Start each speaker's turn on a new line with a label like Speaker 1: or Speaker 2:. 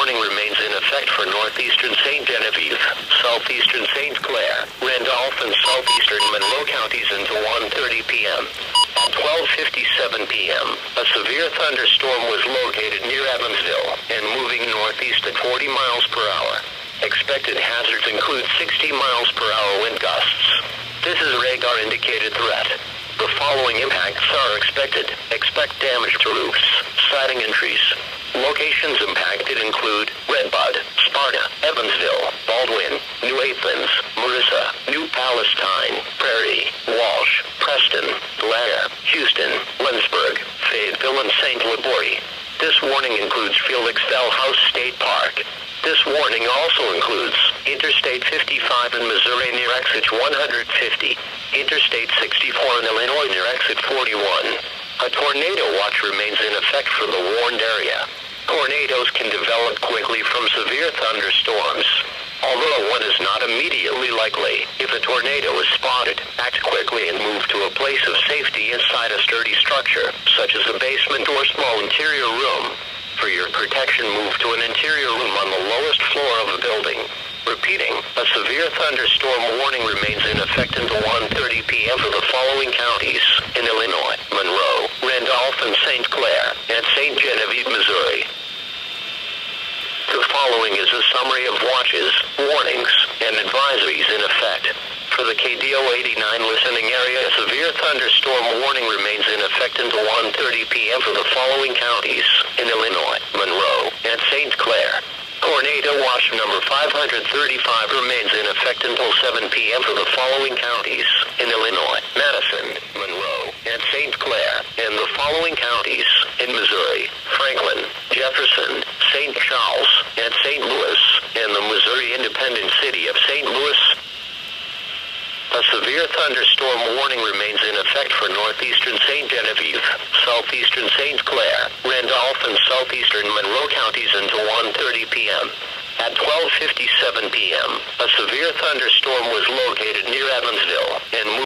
Speaker 1: warning remains in effect for northeastern St. Genevieve, southeastern Stclair, Randolph, and southeastern Monroe counties until 1:30 p.m. At 12:57 p.m., a severe thunderstorm was located near Evansville and moving northeast at 40 miles per hour. Expected hazards include 60 miles per hour wind gusts. This is a radar-indicated threat. The following impacts are expected. Expect damage to roofs, siding, and trees. Locations impacted include Redbud, Sparta, Evansville, Baldwin, New Athens, Marissa, New Palestine, Prairie, Walsh, Preston, Blair, Houston, Lynchburg, Fayetteville, and St. Libory. This warning includes Felix House State Park. This warning also includes Interstate 55 in Missouri near exit 150, Interstate 64 in Illinois near exit 41. A tornado watch remains in effect for the warned area. Tornadoes can develop quickly from severe thunderstorms. Although one is not immediately likely, if a tornado is spotted, act quickly and move to a place of safety inside a sturdy structure, such as a basement or small interior room. For your protection, move to an interior room on the lowest floor of a building. Repeating, a severe thunderstorm warning remains in effect until 1:30 p.m. for the following counties in Illinois: Monroe, Randolph, and Stclair, and St. Genevieve, Missouri. The following is a summary of watches, warnings, and advisories in effect. For the KDO 89 listening area, a severe thunderstorm warning remains in effect until 1:30 p.m. for the following counties in Illinois: Monroe, and Stclair. Tornado watch number 535 remains in effect until 7 p.m. for the following counties in Illinois: Madison, Monroe, and Stclair, and the following counties in Missouri: Franklin, Jefferson, St. Charles, and St. Louis, and the Missouri independent city of St. Louis. A severe thunderstorm warning remains in effect for northeastern St. Genevieve, southeastern Stclair, Randolph, and southeastern Monroe counties until 1:30 p.m. At 12:57 p.m., a severe thunderstorm was located near Evansville and moved